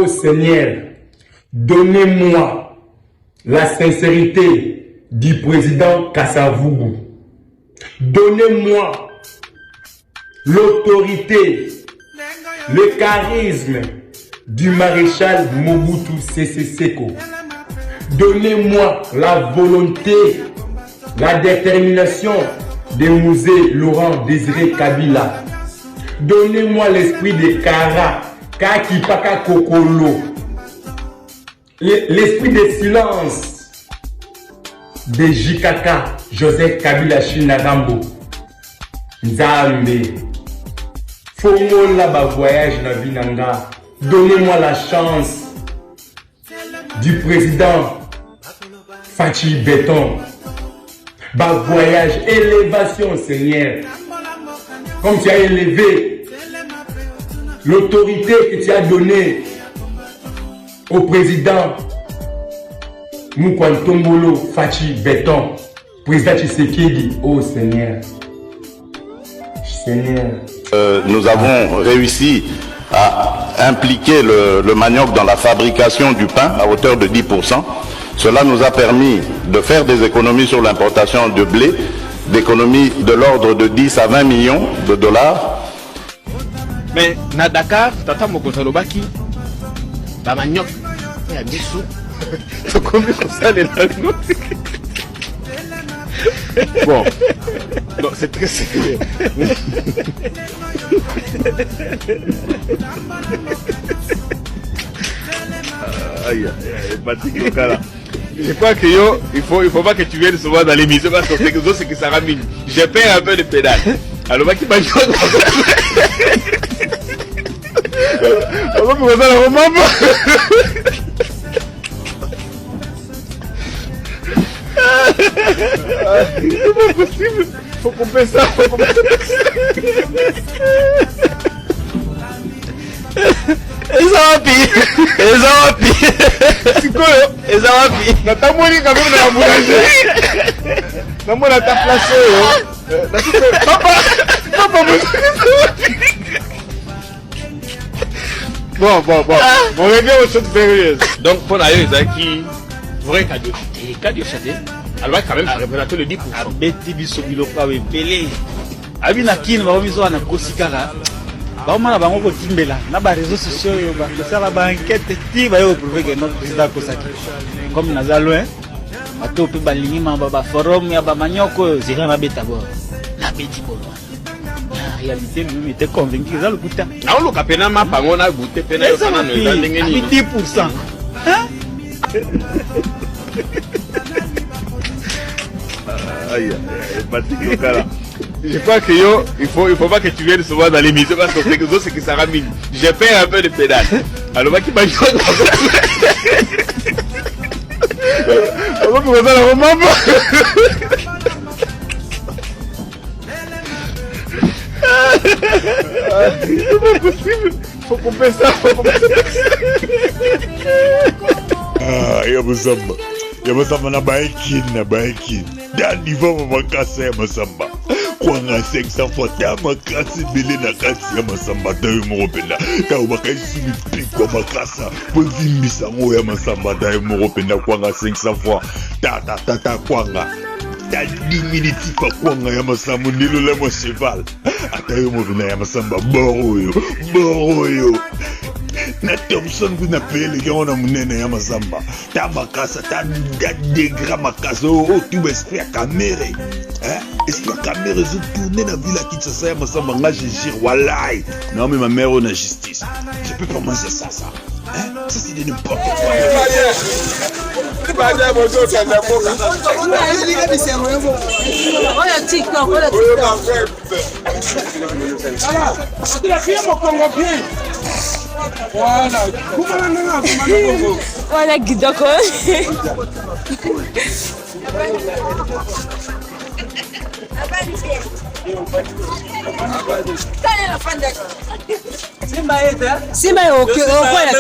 ô Seigneur, donnez-moi la sincérité du président Kasavubu. Donnez-moi l'autorité, le charisme du maréchal Mobutu Sese Seko. Donnez-moi la volonté, la détermination de Musée Laurent Désiré Kabila. Donnez-moi l'esprit de Kara, Kakipaka Kokolo. L'esprit de silence de Jikaka, Joseph Kabila Chinagambo. Nzambe. Fongola ba voyage na Binanga. Donnez-moi la chance du président Fachi Béton. Ba voyage, élévation, Seigneur. Comme tu as élevé l'autorité que tu as donnée au président Mukwantombolo Fachi Béton, président Tshisekedi, oh Seigneur. Seigneur. Nous avons réussi à impliquer le manioc dans la fabrication du pain à hauteur de 10%. Cela nous a permis de faire des économies sur l'importation de blé, d'économies de l'ordre de 10 à 20 millions de dollars. Mais na Dakar, tata Mokosalobaki, la manioc, il y a 10 sous. Combien ça les langues? Bon, non, c'est très sérieux. Aïe, Patrick Lokala. Je crois que il faut pas que tu viennes souvent dans l'émission parce que c'est que ça ramène. J'ai peur un peu de pédale. Alors, qui m'a dit c'est pas possible. Faut couper ça. Ezawapi. Sikoyo, ezawapi. Natamoni quand même dans la boulangerie. Namona ta place. Papa. Bon. On revient aux choses sérieuses. Donc pour la Zaki, vrai cadeau. Et cadeau chaté. Alors quand même représenter le 10%. Abeti biso biloko awe pelé. Abina kin ba miso na kosikara. Baumana bango kotimbela na ba réseaux sociaux yo ba sala ba enquête ti ba yo prouver que notre président Kosaki comme naza loin bato pe balingi ma ba forum ya ba manyoko zira na beta bo na beti bo na réalité lui était convaincu que ça le putain na lo kapena ma pango na goûter pena yo sana no ndenge ni 10%. Aïe, Patrick Lokala. Je crois que il faut pas que tu viennes souvent dans l'émission parce que c'est que ça ramène. J'ai peur un peu de pédale. Alors, qui m'a dit alors, comment ça la remonte? C'est pas possible. Faut couper ça. Ah, Yamasamba na baikin. Dani vama makasa ya Masamba. Kwa nga 500 fois ta makasi bele na kasi ya Masamba ta yo mopenda. Ta ubakaisi mipikwa makasa. Pozimbisa ngo ya Masamba ta yo mopenda kwa nga 500 fois. Ta kwa nga. Ta 10 minutes pa kwa nga ya Masamba nilo la mo cheval. Ata yo mopenda ya Masamba boroyo. Na Thompson kuna pele ki ona munene ya Masamba ta makasa ta degra makasa o tu esprit caméra esprit caméra zo tourner na ville qui ça ya Masamba nga jégir wallahi non mais ma mère on a justice je peux pas manger ça ça c'est de n'importe quoi Voilà Gidoko. Simba ok voilà.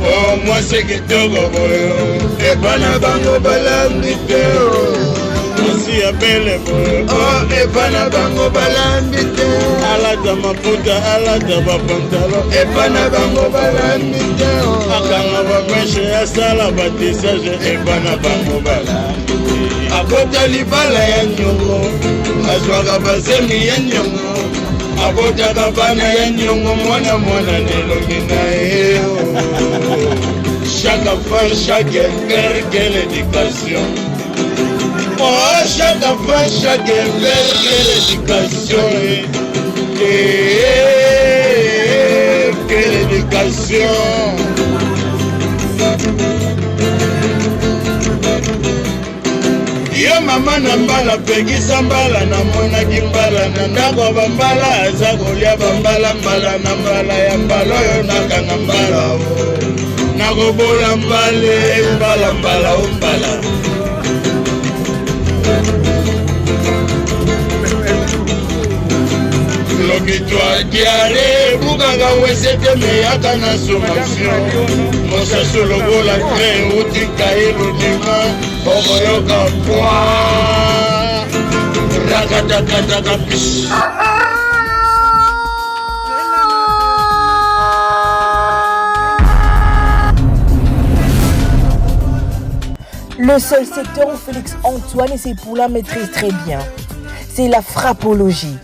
Oh, moi c'est que Togo boyo, et bana bango balambi teo. Aussi appelle boyo, oh, et bana bango balambi teo. Alata maputa, alata bapantalo, et bana bango balambi teo. Akanga bapeshe asala batisage, et bana bango balambi teo. Akota libala ya nyongo, aswaka basemi ya nyongo. Abotaka bana ya nyongo mwana nelongi na eo. Chaque enfant, chaque père, quelle éducation. Oh, chaque enfant, chaque père, quelle éducation. Quelle éducation. Yo mama na mbala pekisa mbala na monaki mbala na ndako bambala aza kolia bambala mbala na mbala ya mbala oyo nakanga mbala nakobola mbale mbala mbala o mbala lokitwa diare bukanga wesete meyaka na sommation mosaso lokola tre utika elodima okoyoka pwa rakatakataka pish. Le seul secteur où Félix Antoine et ses poulains maîtrisent très bien, c'est la frappologie.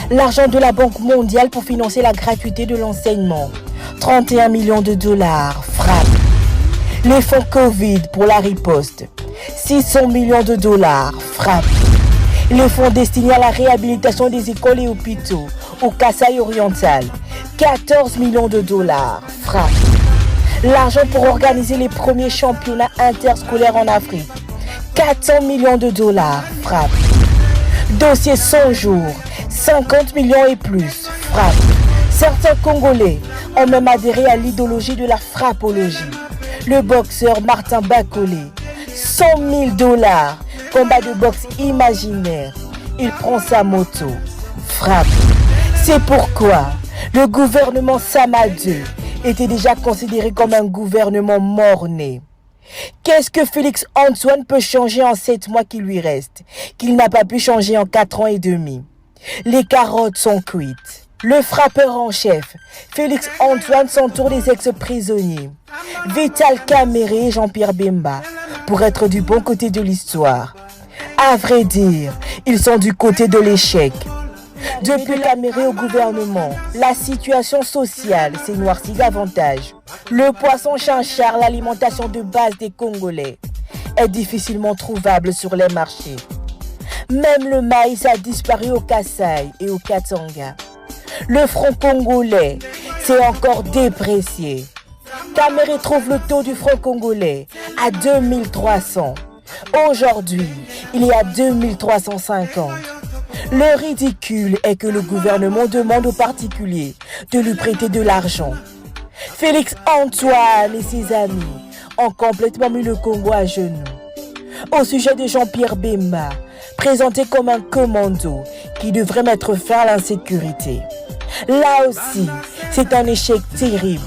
L'argent de la Banque mondiale pour financer la gratuité de l'enseignement. 31 millions de dollars, frappe. Les fonds Covid pour la riposte. 600 millions de dollars, frappe. Les fonds destinés à la réhabilitation des écoles et hôpitaux au Kasaï oriental. 14 millions de dollars, frappe. L'argent pour organiser les premiers championnats interscolaires en Afrique. 400 millions de dollars, frappe. Dossier 100 jours, 50 millions et plus, frappe. Certains Congolais ont même adhéré à l'idéologie de la frappologie. Le boxeur Martin Bakolé, 100 000 dollars, combat de boxe imaginaire. Il prend sa moto, frappe. C'est pourquoi le gouvernement Samadou était déjà considéré comme un gouvernement mort-né. Qu'est-ce que Félix Antoine peut changer en 7 mois qui lui restent, qu'il n'a pas pu changer en 4 ans et demi? Les carottes sont cuites. Le frappeur en chef, Félix Antoine, s'entoure des ex-prisonniers, Vital Kamerhe et Jean-Pierre Bemba, pour être du bon côté de l'histoire. À vrai dire, ils sont du côté de l'échec. Depuis Kamerhe au gouvernement, la situation sociale s'est noircie davantage. Le poisson chinchard, l'alimentation de base des Congolais, est difficilement trouvable sur les marchés. Même le maïs a disparu au Kasaï et au Katanga. Le franc congolais s'est encore déprécié. Kamerhe trouve le taux du franc congolais à 2300. Aujourd'hui, il est à 2350. Le ridicule est que le gouvernement demande aux particuliers de lui prêter de l'argent. Félix Antoine et ses amis ont complètement mis le Congo à genoux. Au sujet de Jean-Pierre Bemba, présenté comme un commando qui devrait mettre fin à l'insécurité. Là aussi, c'est un échec terrible.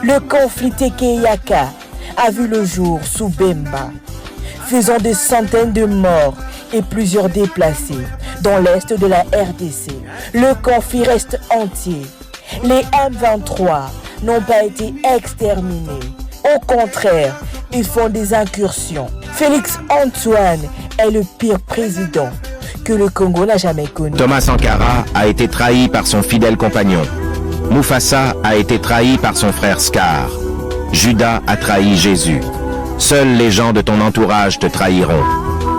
Le conflit Tekeyaka a vu le jour sous Bemba, faisant des centaines de morts et plusieurs déplacés dans l'est de la RDC. Le conflit reste entier. Les M23 n'ont pas été exterminés. Au contraire, ils font des incursions. Félix Antoine est le pire président que le Congo n'a jamais connu. Thomas Sankara a été trahi par son fidèle compagnon. Mufasa a été trahi par son frère Scar. Judas a trahi Jésus. Seuls les gens de ton entourage te trahiront.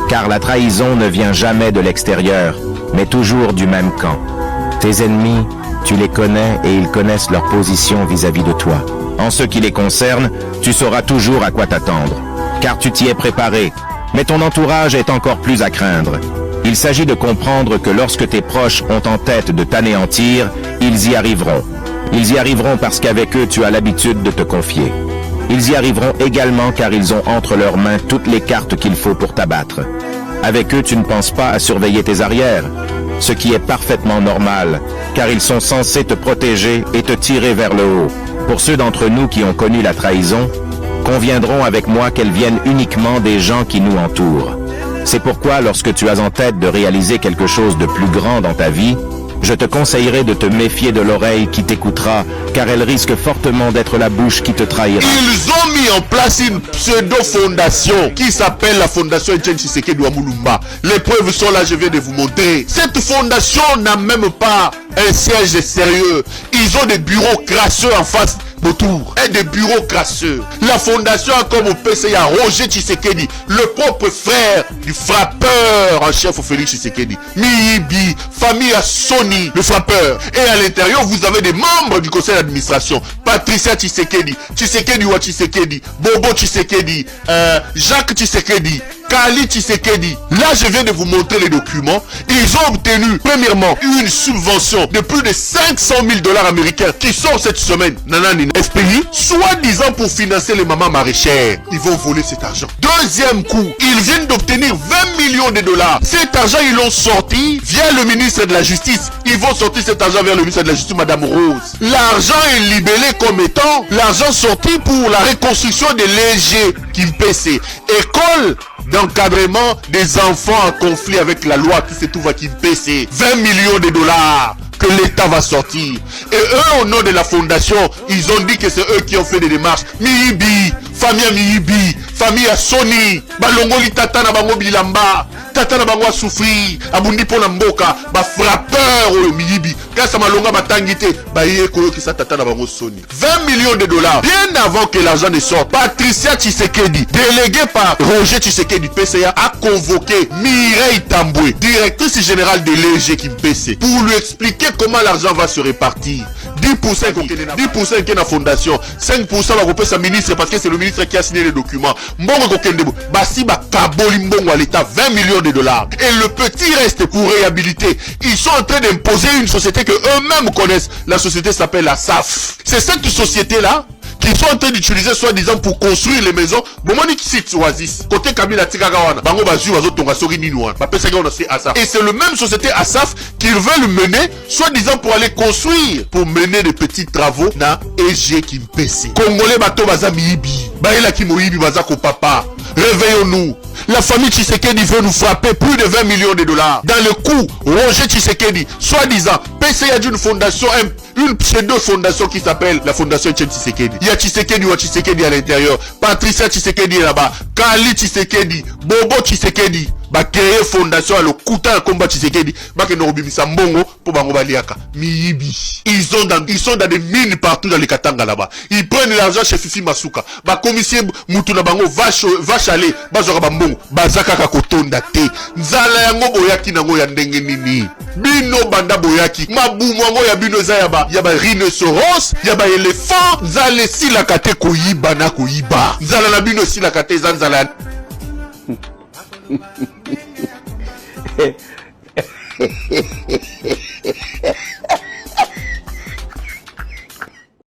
Car la trahison ne vient jamais de l'extérieur, mais toujours du même camp. Tes ennemis, tu les connais et ils connaissent leur position vis-à-vis de toi. En ce qui les concerne, tu sauras toujours à quoi t'attendre, car tu t'y es préparé. Mais ton entourage est encore plus à craindre. Il s'agit de comprendre que lorsque tes proches ont en tête de t'anéantir, ils y arriveront. Ils y arriveront parce qu'avec eux, tu as l'habitude de te confier. Ils y arriveront également car ils ont entre leurs mains toutes les cartes qu'il faut pour t'abattre. Avec eux, tu ne penses pas à surveiller tes arrières, ce qui est parfaitement normal, car ils sont censés te protéger et te tirer vers le haut. Pour ceux d'entre nous qui ont connu la trahison, conviendront avec moi qu'elle vienne uniquement des gens qui nous entourent. C'est pourquoi, lorsque tu as en tête de réaliser quelque chose de plus grand dans ta vie, je te conseillerais de te méfier de l'oreille qui t'écoutera, car elle risque fortement d'être la bouche qui te trahira. Ils ont mis en place une pseudo-fondation qui s'appelle la Fondation Etienne Tshisekedi Wamulumba. Les preuves sont là, je viens de vous montrer. Cette fondation n'a même pas un siège sérieux. Ils ont des bureaux crasseux en face autour et des bureaux crasseux. La fondation a comme PCA Roger Tshisekedi, le propre frère du frappeur en chef Félix Tshisekedi. Miyibi, famille à Sony, le frappeur. Et à l'intérieur, vous avez des membres du conseil d'administration. Patricia Tshisekedi, Tshisekedi wa Tshisekedi, Bobo Tshisekedi, Jacques Tshisekedi, Kali Tshisekedi. Là, je viens de vous montrer les documents. Ils ont obtenu, premièrement, une subvention de plus de 500 000 $ américains qui sort cette semaine. Nanani SPI, soi-disant pour financer les mamans maraîchères. Ils vont voler cet argent. Deuxième coup, ils viennent d'obtenir 20 millions de $. Cet argent, ils l'ont sorti via le ministre de la Justice. Ils vont sortir cet argent vers le ministre de la Justice, Madame Rose. L'argent est libellé comme étant l'argent sorti pour la reconstruction des légers Kimpese. École d'encadrement des enfants en conflit avec la loi qui se trouve à Kimpese. 20 millions de $. Que l'État va sortir. Et eux, au nom de la fondation, ils ont dit que c'est eux qui ont fait des démarches. Miyibi, famille à Miyibi, famille à Sony, balongoli tata na bango bilamba, tata na bango a souffrir, abundi po na mboka, ba frappeur au Miyibi, kasa malonga batangite, ba yé koyo ki sa tata na bango Sony. 20 millions de $. Bien avant que l'argent ne sorte, Patricia Tshisekedi, déléguée par Roger Tshisekedi PCA, a convoqué Mireille Tamboué, directrice générale de l'EG Kimpese, pour lui expliquer comment l'argent va se répartir. 10% qui est la fondation, 5% va couper sa ministre parce que c'est le ministre qui a signé les documents. Mbongo kokendebo, basi ba kaboli mbongo à l'État 20 millions de $. Et le petit reste pour réhabiliter. Ils sont en train d'imposer une société que eux-mêmes connaissent. La société s'appelle la SAF. C'est cette société-là qu'ils sont en train d'utiliser soi-disant pour construire les maisons. Bomoni site Oasis. Côté Kabila Tikagawana. Bango Bazu Bazo Tonga Sori Ninouan. Et c'est le même société Asaf qu'ils veulent mener, soi-disant pour aller construire, pour mener des petits travaux na EG Kimpese. Congolais Bato Baza Miyibi. Baila Kimoyibi Baza Kopapa. Réveillons-nous. La famille Tshisekedi veut nous frapper plus de 20 millions de $. Dans le coup, Roger Tshisekedi, soi-disant, PCA d'une fondation, une pseudo-fondation qui s'appelle la Fondation Etienne Tshisekedi. Il y a Tshisekedi ou Tshisekedi à l'intérieur. Patricia Tshisekedi est là-bas. Kali Tshisekedi, Bobo Tshisekedi. Ba créer fondation à le couta à combat Tshisekedi. Ba ke no bimisa mbongo pour bango baliaka. Miyibi. Ils sont dans des mines partout dans les Katanga là-bas. Ils prennent l'argent chez Fifi Masuka. Ba commissaire Mutuna bango vache aller. Ba zoka ba mbongo. Bazaka ka kotonda te. Nzala yango boyaki nango ya ndenge nini. Bino banda boyaki. Mabumu yango ya bino za yaba rhinocéros, yaba éléphant. Nzale sila kate koyiba na koyiba. Nzala na bino sila kate zanzala.